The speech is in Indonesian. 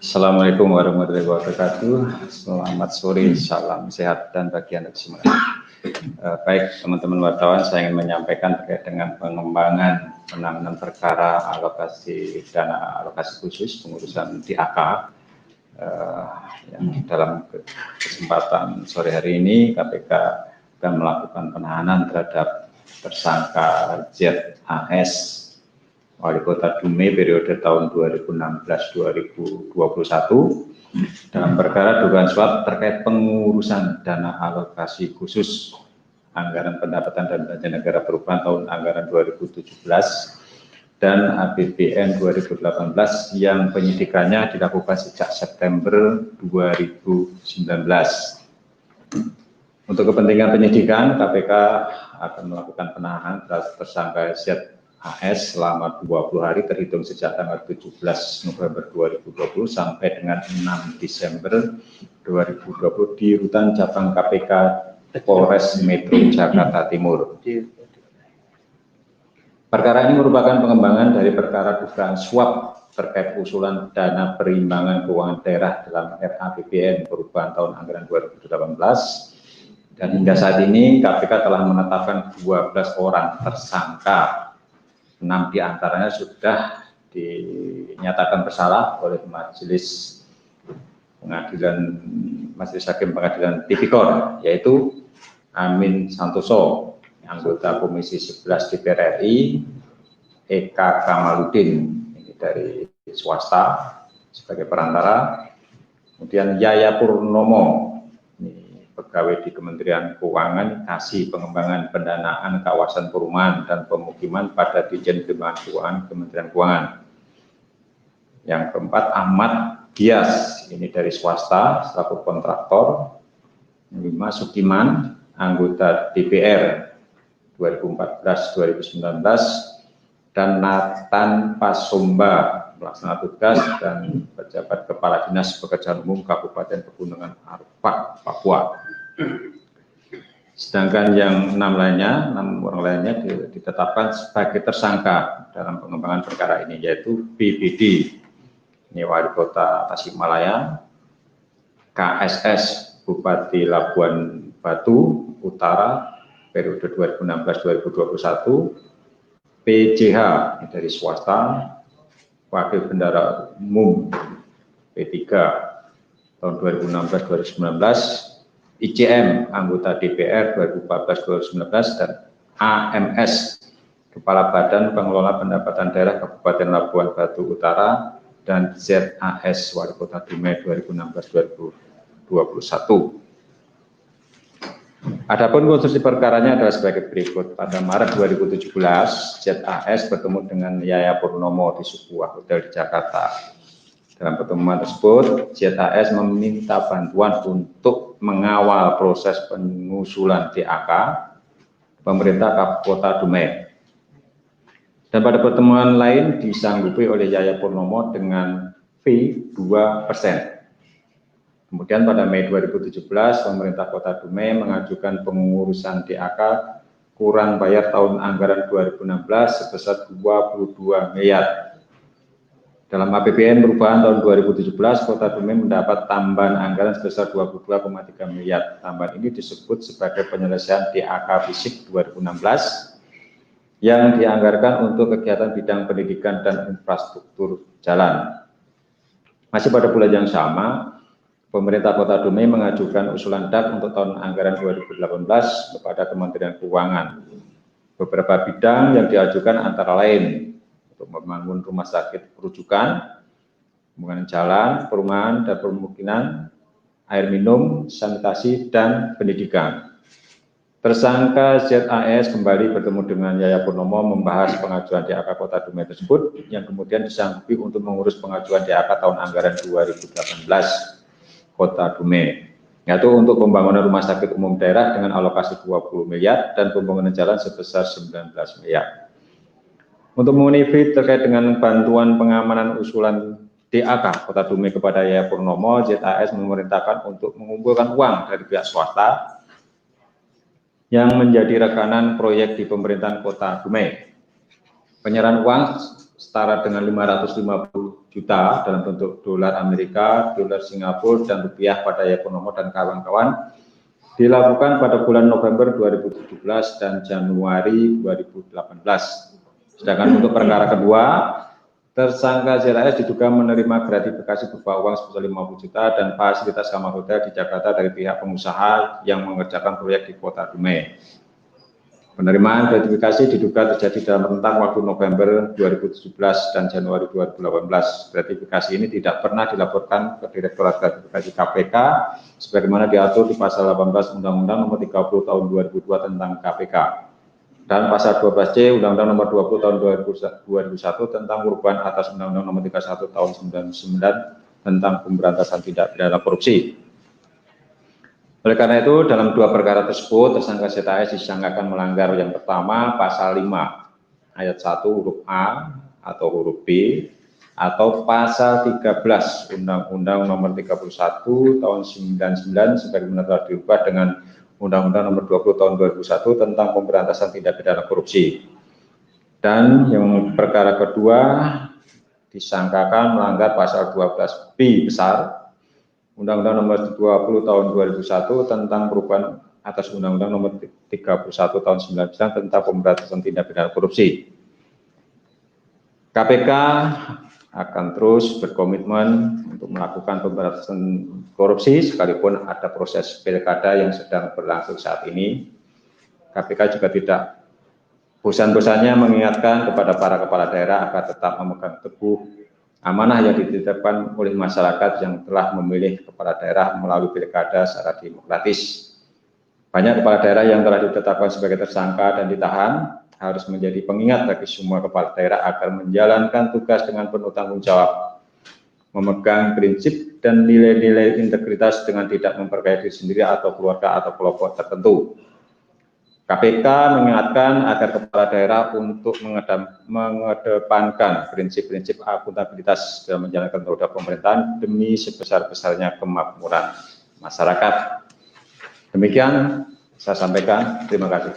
Assalamualaikum warahmatullahi wabarakatuh. Selamat sore, salam sehat dan bagi Anda semua. Baik teman-teman wartawan, saya ingin menyampaikan terkait dengan pengembangan penanganan perkara alokasi dana alokasi khusus pengurusan DAK yang dalam kesempatan sore hari ini KPK akan melakukan penahanan terhadap tersangka ZAS Wali Kota Dumai periode tahun 2016-2021 dalam perkara dugaan suap terkait pengurusan dana alokasi khusus anggaran pendapatan dan belanja negara perubahan tahun anggaran 2017 dan APBN 2018 yang penyidikannya dilakukan sejak September 2019. Untuk kepentingan penyidikan, KPK akan melakukan penahanan terhadap tersangka ZAS selama 20 hari terhitung sejak tanggal 17 November 2020 sampai dengan 6 Desember 2020 di rutan cabang KPK Polres Metro Jakarta Timur. Perkara ini merupakan pengembangan dari perkara dugaan suap terkait usulan dana perimbangan keuangan daerah dalam RAPBN perubahan tahun anggaran 2018. Dan hingga saat ini KPK telah menetapkan 12 orang tersangka. 6 diantaranya sudah dinyatakan bersalah oleh Majelis Hakim Pengadilan Tipikor, yaitu Amin Santoso, anggota Komisi 11 DPR RI, Eka Kamaludin, ini dari swasta sebagai perantara, kemudian Yaya Purnomo, pegawai di Kementerian Keuangan, kasih pengembangan pendanaan kawasan perumahan dan pemukiman pada Ditjen Pengembangan Keuangan Kementerian Keuangan. Yang keempat, Ahmad Dias, ini dari swasta selaku kontraktor. 5, Sukiman, anggota DPR 2014-2019, dan Nathan Pasumba, pelaksana tugas dan pejabat Kepala Dinas Pekerjaan Umum Kabupaten Pegunungan Arfak, Papua. Sedangkan yang 6 orang lainnya ditetapkan sebagai tersangka dalam pengembangan perkara ini, yaitu BBD, ini Wali Kota Tasikmalaya, KSS Bupati Labuan Batu Utara periode 2016-2021, PJH dari swasta, Wakil Bendara Umum P3 tahun 2016-2019, ICM anggota DPR 2014-2019, dan AMS Kepala Badan Pengelola Pendapatan Daerah Kabupaten Labuan Batu Utara, dan ZAS Wali Kota Dumai 2016-2021. Adapun konstruksi perkaranya adalah sebagai berikut. Pada Maret 2017, ZAS bertemu dengan Yaya Purnomo di sebuah hotel di Jakarta. Dalam pertemuan tersebut, ZAS meminta bantuan untuk mengawal proses pengusulan DAK pemerintah Kota Dumai. Dan pada pertemuan lain disanggupi oleh Yaya Purnomo dengan fee 2%. Kemudian pada Mei 2017, pemerintah Kota Dumai mengajukan pengurusan DAK kurang bayar tahun anggaran 2016 sebesar 22 miliar. Dalam APBN perubahan tahun 2017, Kota Dumai mendapat tambahan anggaran sebesar 22,3 miliar. Tambahan ini disebut sebagai penyelesaian DAK fisik 2016 yang dianggarkan untuk kegiatan bidang pendidikan dan infrastruktur jalan. Masih pada bulan yang sama, pemerintah Kota Dumai mengajukan usulan DAK untuk tahun anggaran 2018 kepada Kementerian Keuangan. Beberapa bidang yang diajukan antara lain untuk membangun rumah sakit rujukan, pembangunan jalan, perumahan dan permukiman, air minum, sanitasi, dan pendidikan. Tersangka ZAS kembali bertemu dengan Yaya Purnomo membahas pengajuan DAK Kota Dumai tersebut, yang kemudian disanggupi untuk mengurus pengajuan DAK tahun anggaran 2018 Kota Dumai, yaitu untuk pembangunan rumah sakit umum daerah dengan alokasi 20 miliar dan pembangunan jalan sebesar 19 miliar. Untuk memenuhi fee terkait dengan bantuan pengamanan usulan DAK Kota Dumai kepada Yaya Purnomo, ZAS memerintahkan untuk mengumpulkan uang dari pihak swasta yang menjadi rekanan proyek di pemerintahan Kota Dumai. Penyerahan uang setara dengan 550 juta dalam bentuk dolar Amerika, dolar Singapura, dan rupiah pada Yaya Purnomo dan kawan-kawan dilakukan pada bulan November 2017 dan Januari 2018. Sedangkan untuk perkara kedua, tersangka ZAS diduga menerima gratifikasi berupa uang sebesar 50 juta dan fasilitas kamar hotel di Jakarta dari pihak pengusaha yang mengerjakan proyek di Kota Dumai. Penerimaan gratifikasi diduga terjadi dalam rentang waktu November 2017 dan Januari 2018. Gratifikasi ini tidak pernah dilaporkan ke Direktorat Gratifikasi KPK sebagaimana diatur di pasal 18 Undang-Undang Nomor 30 Tahun 2002 tentang KPK dan pasal 12C Undang-Undang Nomor 20 Tahun 2001 tentang perubahan atas Undang-Undang Nomor 31 Tahun 1999 tentang pemberantasan tindak pidana korupsi. Oleh karena itu, dalam dua perkara tersebut, tersangka ZAS disangkakan melanggar yang pertama, pasal 5, ayat 1 huruf A atau huruf B, atau pasal 13 Undang-Undang Nomor 31 Tahun 1999 sebagaimana telah diubah dengan Undang-Undang Nomor 20 Tahun 2001 tentang pemberantasan tindak pidana korupsi. Dan yang perkara kedua disangkakan melanggar pasal 12B besar Undang-Undang Nomor 20 Tahun 2001 tentang perubahan atas Undang-Undang Nomor 31 Tahun 1999 tentang pemberantasan tindak pidana korupsi. KPK akan terus berkomitmen untuk melakukan pemberantasan korupsi sekalipun ada proses pilkada yang sedang berlangsung saat ini. KPK juga tidak bosan-bosannya mengingatkan kepada para kepala daerah agar tetap memegang teguh amanah yang ditetapkan oleh masyarakat yang telah memilih kepala daerah melalui pilkada secara demokratis. Banyak kepala daerah yang telah ditetapkan sebagai tersangka dan ditahan harus menjadi pengingat bagi semua kepala daerah agar menjalankan tugas dengan penuh tanggung jawab, memegang prinsip dan nilai-nilai integritas dengan tidak memperkaya diri sendiri atau keluarga atau kelompok tertentu. KPK mengingatkan agar kepala daerah untuk mengedepankan prinsip-prinsip akuntabilitas dalam menjalankan roda pemerintahan demi sebesar-besarnya kemakmuran masyarakat. Demikian saya sampaikan. Terima kasih.